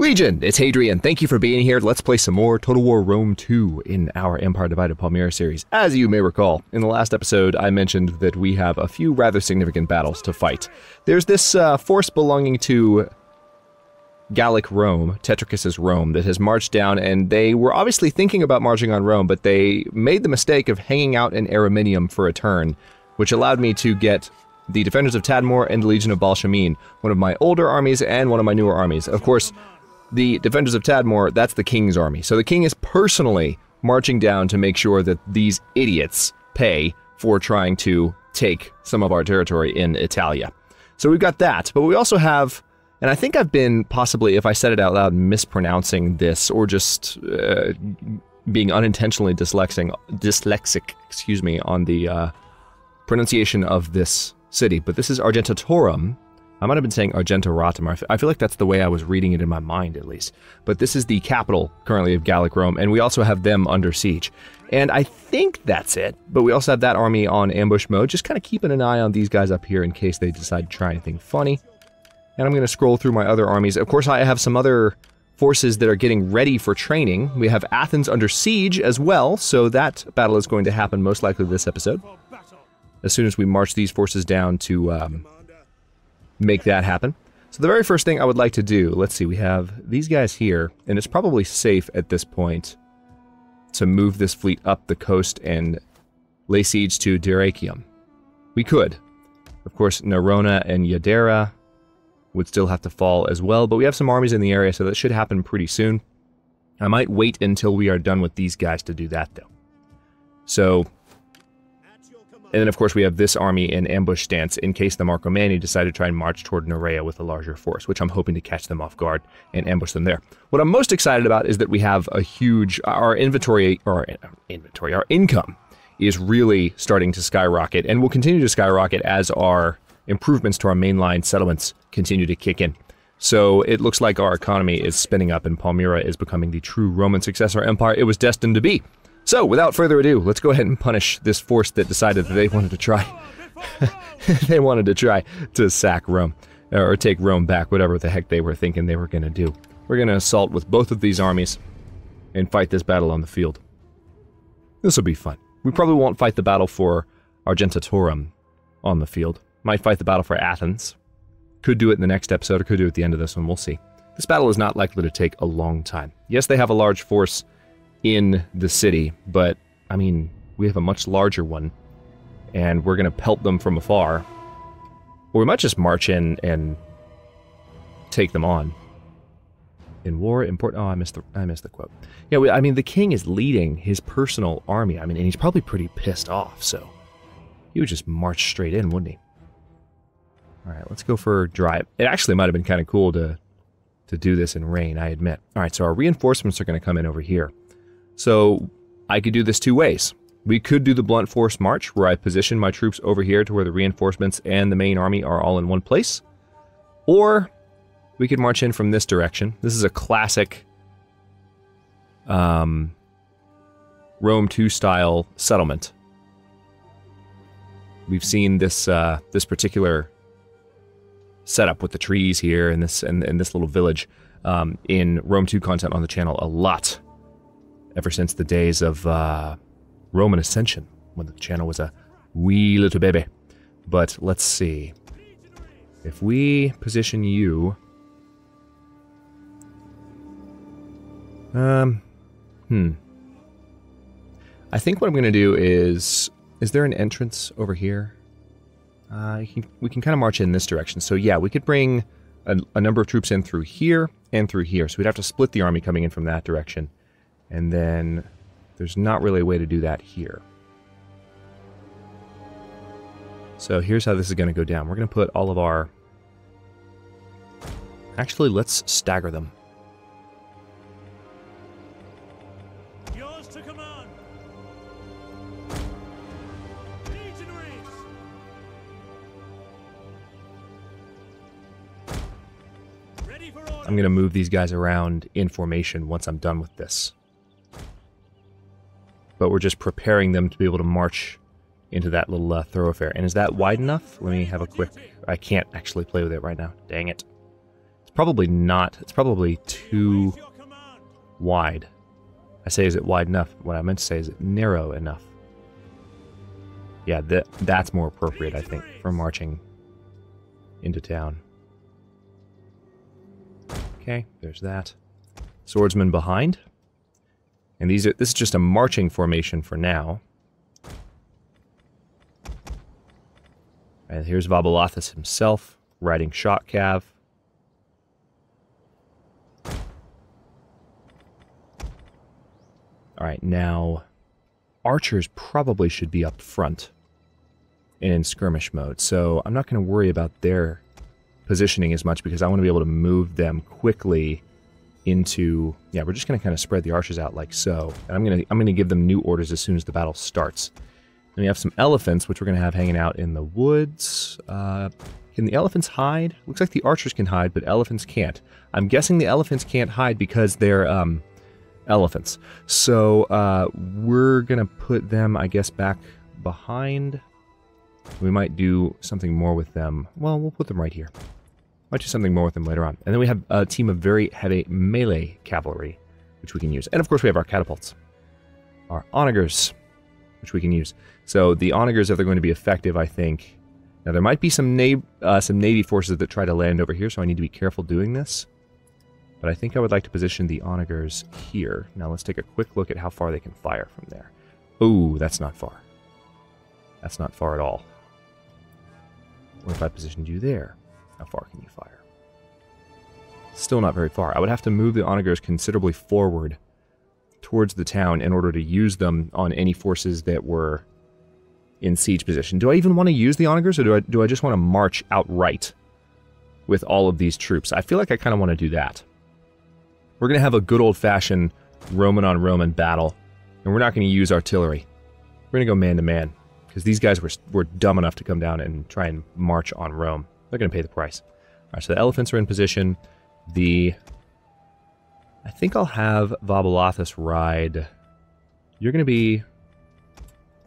Legion, it's Hadrian. Thank you for being here. Let's play some more Total War Rome 2 in our Empire Divided Palmyra series. As you may recall, in the last episode I mentioned that we have a few rather significant battles to fight. There's this force belonging to Gallic Rome, Tetricus' Rome, that has marched down, and they were obviously thinking about marching on Rome, but they made the mistake of hanging out in Araminium for a turn, which allowed me to get the Defenders of Tadmor and the Legion of Balshamin, one of my older armies and one of my newer armies. Of course, the Defenders of Tadmor, that's the King's army. So the King is personally marching down to make sure that these idiots pay for trying to take some of our territory in Italia. So we've got that, but we also have, and I think I've been possibly, if I said it out loud, mispronouncing this, or just being unintentionally dyslexic, excuse me, on the pronunciation of this city. But this is Argentatorum. I might have been saying Argentoratum. I feel like that's the way I was reading it in my mind, at least. But this is the capital, currently, of Gallic Rome, and we also have them under siege. And I think that's it, but we also have that army on ambush mode, just kind of keeping an eye on these guys up here in case they decide to try anything funny. And I'm going to scroll through my other armies. Of course, I have some other forces that are getting ready for training. We have Athens under siege as well, so that battle is going to happen most likely this episode. As soon as we march these forces down to make that happen. So the very first thing I would like to do, let's see, we have these guys here, and it's probably safe at this point to move this fleet up the coast and lay siege to Dyrrhachium. We could. Of course, Nerona and Yadera would still have to fall as well, but we have some armies in the area, so that should happen pretty soon. I might wait until we are done with these guys to do that, though. So, and then, of course, we have this army in ambush stance in case the Marcomanni decide to try and march toward Nerea with a larger force, which I'm hoping to catch them off guard and ambush them there. What I'm most excited about is that we have a huge, our income is really starting to skyrocket, and will continue to skyrocket as our improvements to our mainline settlements continue to kick in. So it looks like our economy is spinning up, and Palmyra is becoming the true Roman successor empire it was destined to be. So, without further ado, let's go ahead and punish this force that decided that they wanted to try. They wanted to try to sack Rome, or take Rome back, whatever the heck they were thinking they were going to do. We're going to assault with both of these armies and fight this battle on the field. This will be fun. We probably won't fight the battle for Argentatorum on the field. Might fight the battle for Athens. Could do it in the next episode, or could do it at the end of this one, we'll see. This battle is not likely to take a long time. Yes, they have a large force in the city, but I mean, we have a much larger one, and we're gonna pelt them from afar, or we might just march in and take them on. In war, important. Oh, I missed the quote. Yeah, I mean, the king is leading his personal army. I mean, and he's probably pretty pissed off. So he would just march straight in, wouldn't he? All right, let's go for drive. It actually might have been kind of cool to do this in rain, I admit. All right, so our reinforcements are going to come in over here. So I could do this two ways. We could do the blunt force march, where I position my troops over here to where the reinforcements and the main army are all in one place. Or we could march in from this direction. This is a classic Rome 2 style settlement. We've seen this this particular setup with the trees here and this little village in Rome 2 content on the channel a lot. Ever since the days of Roman Ascension, when the channel was a wee little baby. But let's see. If we position you... I think what I'm going to do is there an entrance over here? We can kind of march in this direction. So yeah, we could bring a number of troops in through here and through here. So we'd have to split the army coming in from that direction. And then there's not really a way to do that here. So here's how this is going to go down. We're going to put all of our... Actually, let's stagger them. Yours to command. Legionaries. Ready for order. I'm going to move these guys around in formation once I'm done with this. But we're just preparing them to be able to march into that little thoroughfare. And is that wide enough? Let me have a quick... I can't actually play with it right now. Dang it. It's probably not. It's probably too Wait your command. wide. I say, is it wide enough? What I meant to say, is it narrow enough? Yeah, that's more appropriate, I think, for marching into town. Okay, there's that. Swordsman behind. And this is just a marching formation for now. And here's Vabilathus himself, riding shot cav. Alright, now archers probably should be up front and in skirmish mode, so I'm not going to worry about their positioning as much because I want to be able to move them quickly into... Yeah, we're just going to kind of spread the archers out like so. And I'm going to give them new orders as soon as the battle starts. Then we have some elephants, which we're going to have hanging out in the woods. Can the elephants hide? Looks like the archers can hide, but elephants can't. I'm guessing the elephants can't hide because they're elephants. So we're going to put them, I guess, back behind. We might do something more with them. Well, we'll put them right here. Might do something more with them later on. And then we have a team of very heavy melee cavalry, which we can use. And of course we have our catapults. Our onagers, which we can use. So the onagers, if they're going to be effective, I think... Now there might be some navy forces that try to land over here, so I need to be careful doing this. But I think I would like to position the onagers here. Now let's take a quick look at how far they can fire from there. Ooh, that's not far. That's not far at all. What if I positioned you there? How far can you fire? Still not very far. I would have to move the onagers considerably forward towards the town in order to use them on any forces that were in siege position. Do I even want to use the onagers, or do I just want to march outright with all of these troops? I feel like I kind of want to do that. We're going to have a good old-fashioned Roman-on-Roman battle, and we're not going to use artillery. We're going to go man-to-man, because these guys were dumb enough to come down and try and march on Rome. They're going to pay the price. All right, so the elephants are in position. I think I'll have Vabilathus ride. You're going to be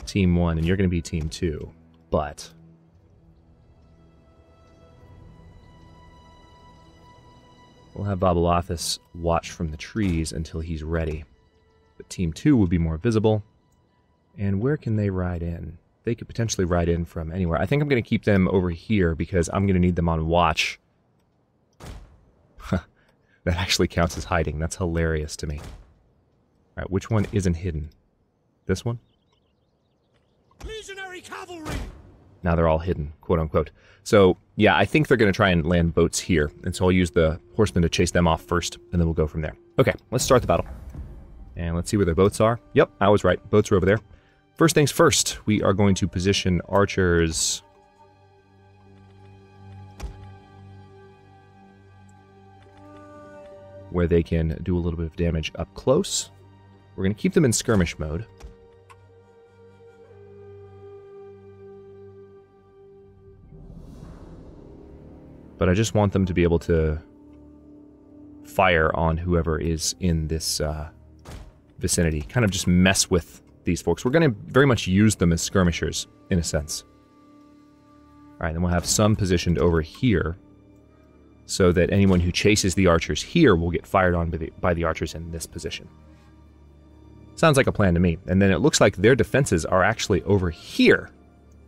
Team 1, and you're going to be Team 2. But we'll have Vabilathus watch from the trees until he's ready. But Team 2 will be more visible. And where can they ride in? They could potentially ride in from anywhere. I think I'm going to keep them over here because I'm going to need them on watch. That actually counts as hiding. That's hilarious to me. Alright, which one isn't hidden? This one? Legionary cavalry. Now they're all hidden, quote-unquote. So, yeah, I think they're going to try and land boats here. And so I'll use the horsemen to chase them off first, and then we'll go from there. Okay, let's start the battle. And let's see where their boats are. Yep, I was right. Boats are over there. First things first, we are going to position archers where they can do a little bit of damage up close. We're going to keep them in skirmish mode. But I just want them to be able to fire on whoever is in this vicinity. Kind of just mess with these folks. We're going to very much use them as skirmishers, in a sense. Alright, then we'll have some positioned over here, so that anyone who chases the archers here will get fired on by the archers in this position. Sounds like a plan to me. And then it looks like their defenses are actually over here,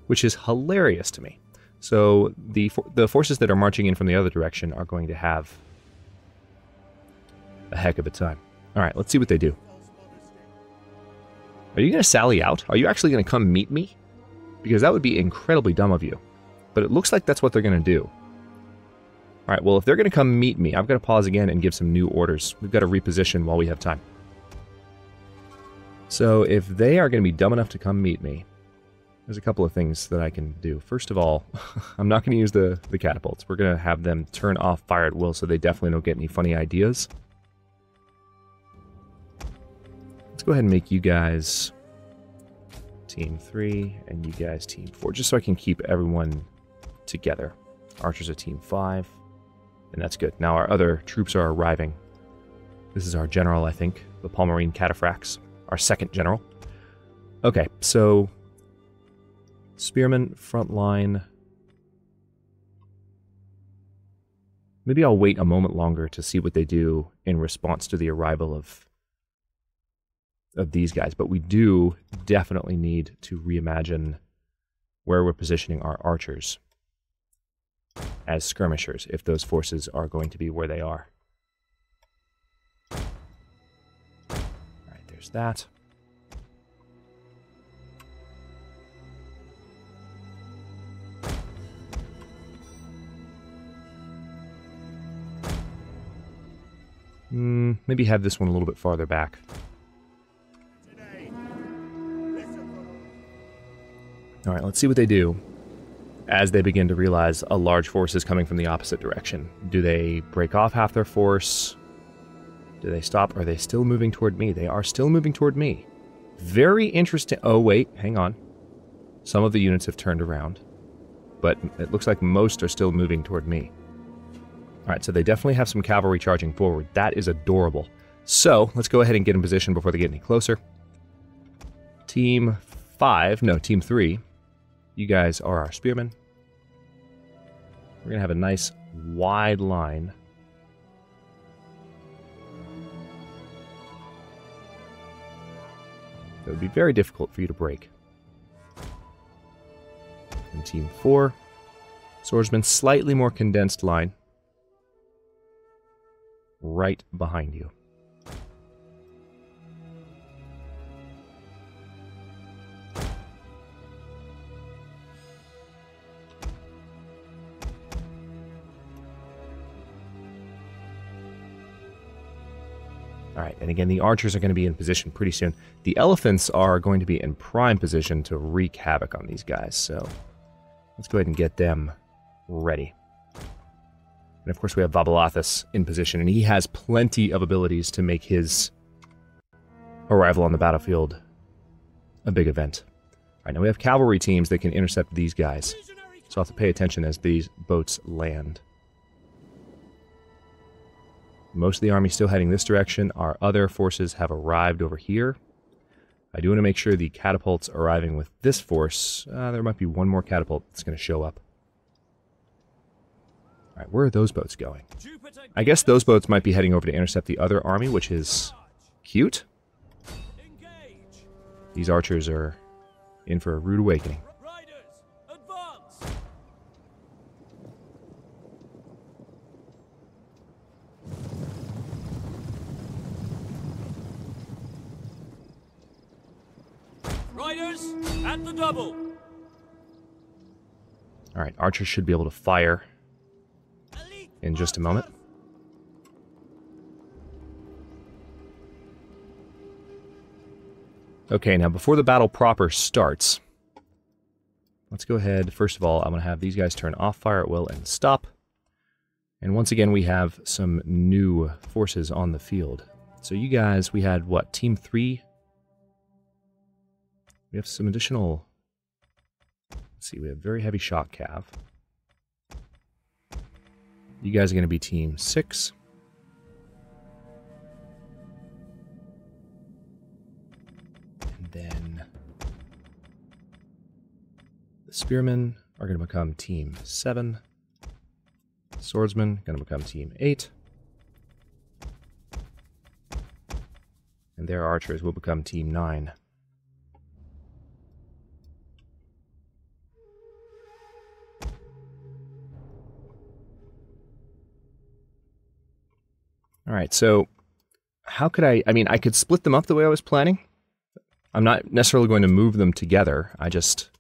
which is hilarious to me. So the forces that are marching in from the other direction are going to have a heck of a time. Alright, let's see what they do. Are you going to sally out? Are you actually going to come meet me? Because that would be incredibly dumb of you. But it looks like that's what they're going to do. Alright, well, if they're going to come meet me, I've got to pause again and give some new orders. We've got to reposition while we have time. So, if they are going to be dumb enough to come meet me, there's a couple of things that I can do. First of all, I'm not going to use the catapults. We're going to have them turn off fire at will so they definitely don't get any funny ideas. Let's go ahead and make you guys Team 3 and you guys Team 4, just so I can keep everyone together. Archers are Team 5, and that's good. Now our other troops are arriving. This is our general, I think, the Palmyrene Cataphracts, our second general. Okay, so spearmen, front line. Maybe I'll wait a moment longer to see what they do in response to the arrival of these guys. But we do definitely need to reimagine where we're positioning our archers as skirmishers, if those forces are going to be where they are. Alright, there's that. Maybe have this one a little bit farther back. Alright, let's see what they do as they begin to realize a large force is coming from the opposite direction. Do they break off half their force? Do they stop? Are they still moving toward me? They are still moving toward me. Very interesting. Oh, wait, hang on. Some of the units have turned around, but it looks like most are still moving toward me. Alright, so they definitely have some cavalry charging forward. That is adorable. So, let's go ahead and get in position before they get any closer. Team 3. You guys are our spearmen. We're going to have a nice wide line. It would be very difficult for you to break. And Team 4. Swordsman, slightly more condensed line. Right behind you. Alright, and again, the archers are going to be in position pretty soon. The elephants are going to be in prime position to wreak havoc on these guys, so let's go ahead and get them ready. And of course we have Vabalathus in position, and he has plenty of abilities to make his arrival on the battlefield a big event. Alright, now we have cavalry teams that can intercept these guys, so I'll have to pay attention as these boats land. Most of the army still heading this direction. Our other forces have arrived over here. I do want to make sure the catapults arriving with this force, there might be one more catapult that's going to show up. Alright, where are those boats going? I guess those boats might be heading over to intercept the other army, which is cute. These archers are in for a rude awakening. Riders at the double. Alright, archers should be able to fire in just a moment. Okay, now before the battle proper starts, let's go ahead. First of all, I'm going to have these guys turn off fire at will and stop. And once again, we have some new forces on the field. So you guys, we had what, Team 3? We have some additional, let's see, we have very heavy shock cav. You guys are going to be Team 6. And then the Spearmen are going to become Team 7. Swordsmen going to become Team 8. And their archers will become Team 9. Alright, so how could I mean, I could split them up the way I was planning. I'm not necessarily going to move them together. I just,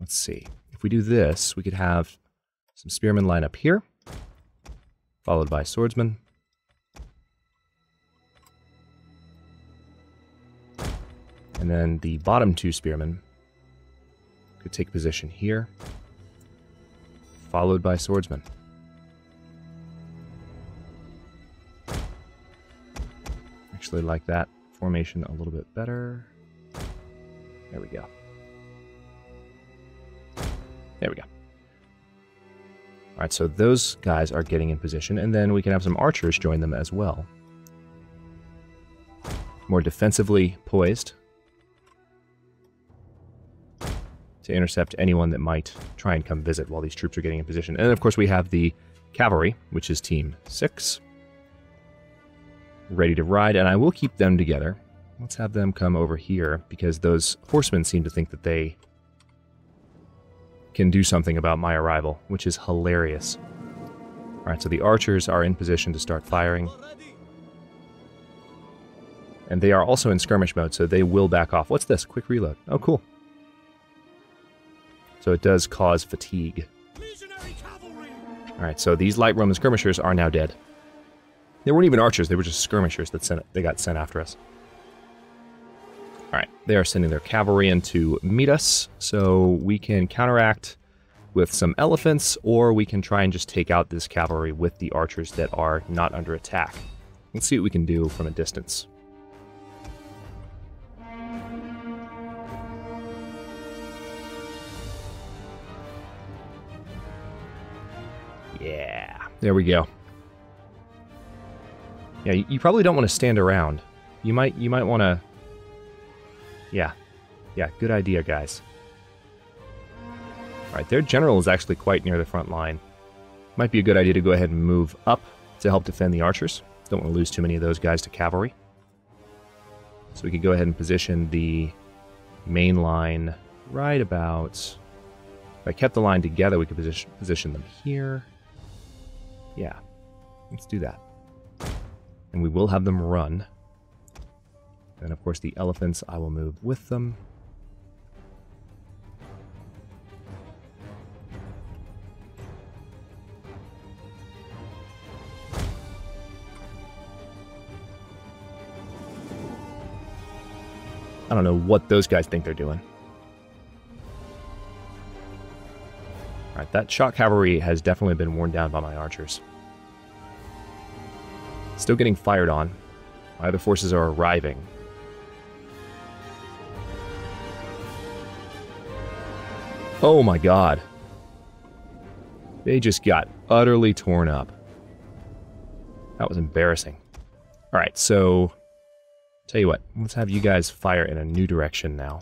let's see. If we do this, we could have some spearmen line up here, followed by swordsmen. And then the bottom two spearmen could take position here, followed by swordsmen. Actually like that formation a little bit better. There we go. There we go. Alright, so those guys are getting in position, and then we can have some archers join them as well. More defensively poised to intercept anyone that might try and come visit while these troops are getting in position. And of course we have the cavalry, which is team 6. Ready to ride, and I will keep them together. Let's have them come over here, because those horsemen seem to think that they can do something about my arrival, which is hilarious. Alright, so the archers are in position to start firing. And they are also in skirmish mode, so they will back off. What's this? Quick reload. Oh, cool. So it does cause fatigue. Alright, so these light Roman skirmishers are now dead. They weren't even archers, they were just skirmishers that they got sent after us. Alright, they are sending their cavalry in to meet us, so we can counteract with some elephants, or we can try and just take out this cavalry with the archers that are not under attack. Let's see what we can do from a distance. Yeah, there we go. Yeah, you probably don't want to stand around. You might want to... Yeah, good idea, guys. Alright, their general is actually quite near the front line. Might be a good idea to go ahead and move up to help defend the archers. Don't want to lose too many of those guys to cavalry. So we could go ahead and position the main line right about... If I kept the line together, we could position them here. Yeah, let's do that. And we will have them run. And of course the elephants, I will move with them. I don't know what those guys think they're doing. Alright, that shock cavalry has definitely been worn down by my archers. Still getting fired on. My other forces are arriving. Oh my god. They just got utterly torn up. That was embarrassing. Alright, so... Tell you what, let's have you guys fire in a new direction now.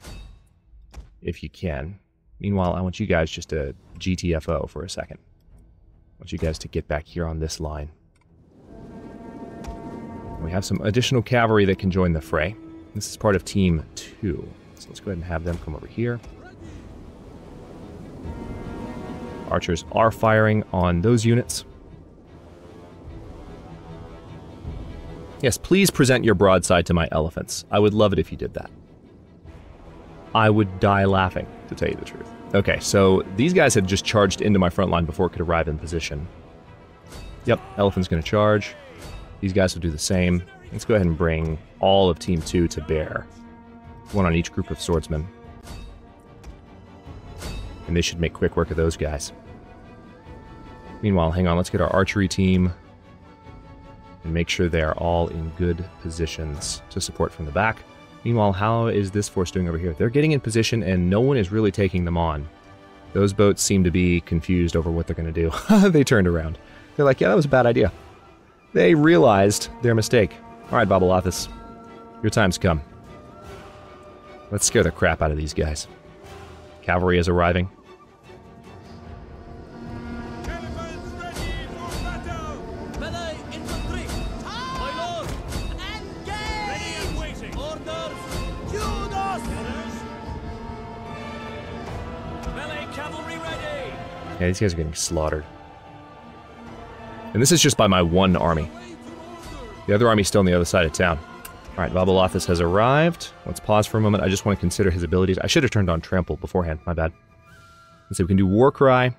If you can. Meanwhile, I want you guys just to GTFO for a second. I want you guys to get back here on this line. We have some additional cavalry that can join the fray. This is part of Team 2. So let's go ahead and have them come over here. Archers are firing on those units. Yes, please present your broadside to my elephants. I would love it if you did that. I would die laughing, to tell you the truth. Okay, so these guys had just charged into my front line before it could arrive in position. Yep, elephant's going to charge. These guys will do the same. Let's go ahead and bring all of Team 2 to bear. One on each group of swordsmen. And they should make quick work of those guys. Meanwhile, hang on, let's get our archery team and make sure they're all in good positions to support from the back. Meanwhile, how is this force doing over here? They're getting in position and no one is really taking them on. Those boats seem to be confused over what they're going to do. They turned around. They're like, yeah, that was a bad idea. They realized their mistake. Alright, Babalathus, your time's come. Let's scare the crap out of these guys. Cavalry is arriving. Yeah, these guys are getting slaughtered. And this is just by my one army. The other army's still on the other side of town. Alright, Babalathus has arrived. Let's pause for a moment. I just want to consider his abilities. I should have turned on Trample beforehand. My bad. Let's see, we can do War Cry.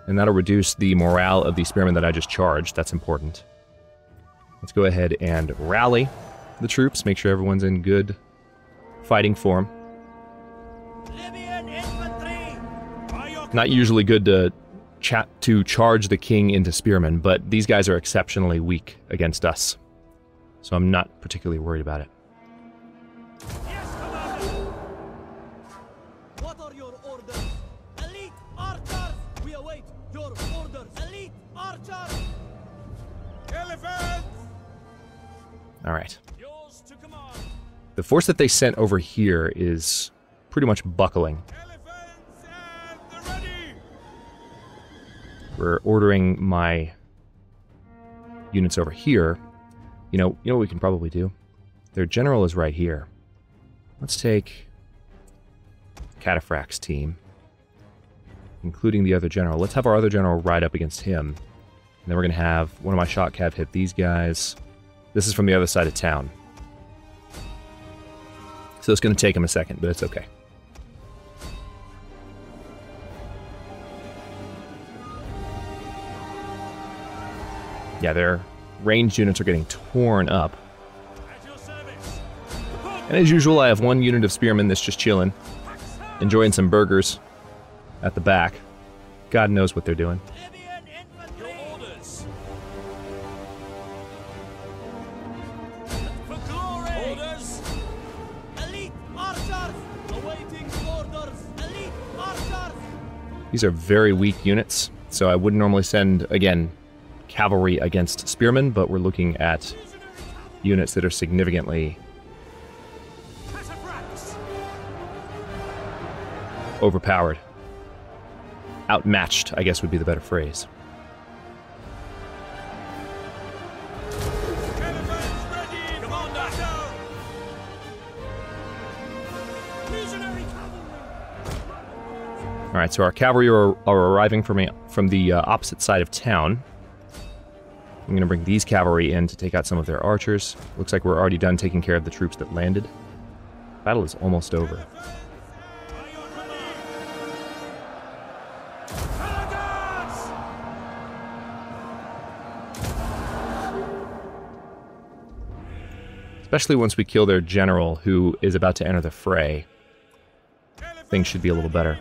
And that'll reduce the morale of the spearmen that I just charged. That's important. Let's go ahead and rally the troops. Make sure everyone's in good fighting form. Not usually good to charge the king into spearmen, but these guys are exceptionally weak against us. So I'm not particularly worried about it. Yes, Commander! What are your orders? Elite archers! We await your orders! Elite archers! Elephants! Alright. Yours to command. The force that they sent over here is pretty much buckling. We're ordering my units over here. You know what we can probably do? Their general is right here. Let's take Cataphract's team, including the other general. Let's have our other general ride up against him. And then we're going to have one of my shot cav hit these guys. This is from the other side of town. So it's going to take him a second, but it's okay. Yeah, their ranged units are getting torn up. And as usual, I have one unit of spearmen that's just chilling, enjoying some burgers at the back. God knows what they're doing. These are very weak units, so I wouldn't normally send, again, cavalry against spearmen, but we're looking at units that are significantly overpowered. Outmatched, I guess would be the better phrase. Alright, so our cavalry are arriving from the opposite side of town. I'm going to bring these cavalry in to take out some of their archers. Looks like we're already done taking care of the troops that landed. Battle is almost over. Especially once we kill their general, who is about to enter the fray. Things should be a little better.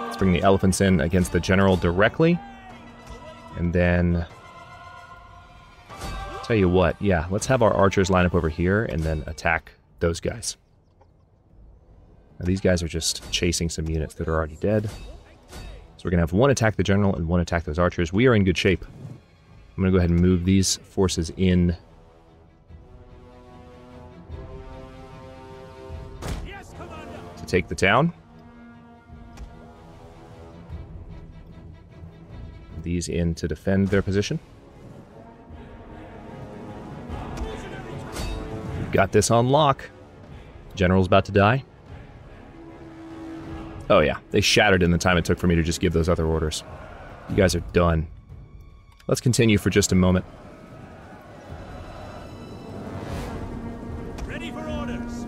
Let's bring the elephants in against the general directly. And then... tell you what, yeah, let's have our archers line up over here and then attack those guys. Now, these guys are just chasing some units that are already dead. So we're going to have one attack the general and one attack those archers. We are in good shape. I'm going to go ahead and move these forces in. To take the town. These in to defend their position. We've got this on lock. General's about to die. Oh yeah, they shattered in the time it took for me to just give those other orders. You guys are done. Let's continue for just a moment. Ready for orders.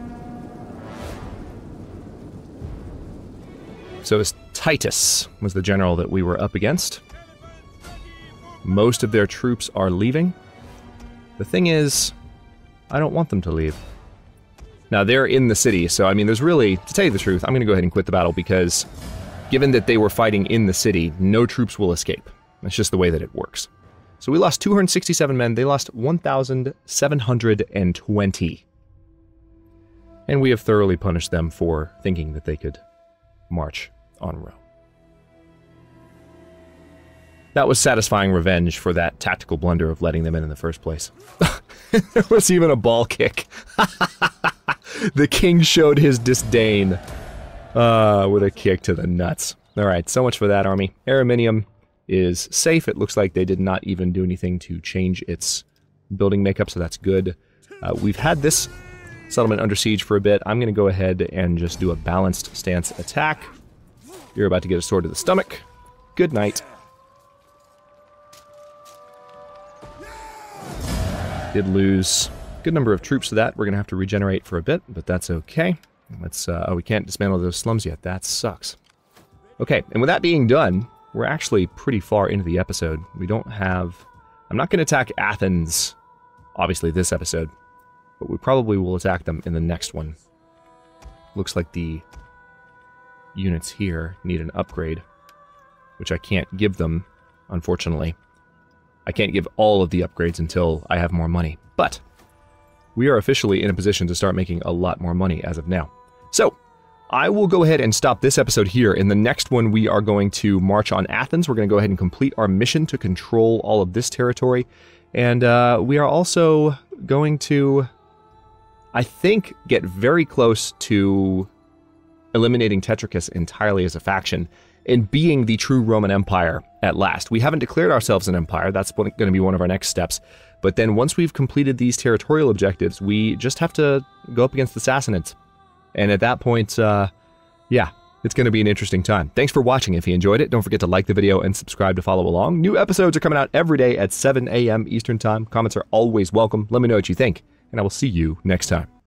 So as Titus was the general that we were up against. Most of their troops are leaving. The thing is, I don't want them to leave. Now, they're in the city, so, I mean, there's really, to tell you the truth, I'm going to go ahead and quit the battle because, given that they were fighting in the city, no troops will escape. That's just the way that it works. So we lost 267 men, they lost 1,720. And we have thoroughly punished them for thinking that they could march on Rome. That was satisfying revenge for that tactical blunder of letting them in the first place. There was even a ball kick. The king showed his disdain with a kick to the nuts. Alright, so much for that army. Araminium is safe. It looks like they did not even do anything to change its building makeup, so that's good. We've had this settlement under siege for a bit. I'm going to go ahead and just do a balanced stance attack. You're about to get a sword to the stomach. Good night. Did lose a good number of troops to that. We're going to have to regenerate for a bit, but that's okay. Let's, oh, we can't dismantle those slums yet. That sucks. Okay, and with that being done, we're actually pretty far into the episode. We don't have... I'm not going to attack Athens, obviously, this episode, but we probably will attack them in the next one. Looks like the units here need an upgrade, which I can't give them, unfortunately. I can't give all of the upgrades until I have more money, but we are officially in a position to start making a lot more money as of now. So, I will go ahead and stop this episode here. In the next one, we are going to march on Athens. We're going to go ahead and complete our mission to control all of this territory. And we are also going to, I think, get very close to eliminating Tetricus entirely as a faction and being the true Roman Empire at last. We haven't declared ourselves an empire. That's going to be one of our next steps. But then once we've completed these territorial objectives, we just have to go up against the Sassanids. And at that point, yeah, it's going to be an interesting time. Thanks for watching. If you enjoyed it, don't forget to like the video and subscribe to follow along. New episodes are coming out every day at 7 a.m. Eastern Time. Comments are always welcome. Let me know what you think, and I will see you next time.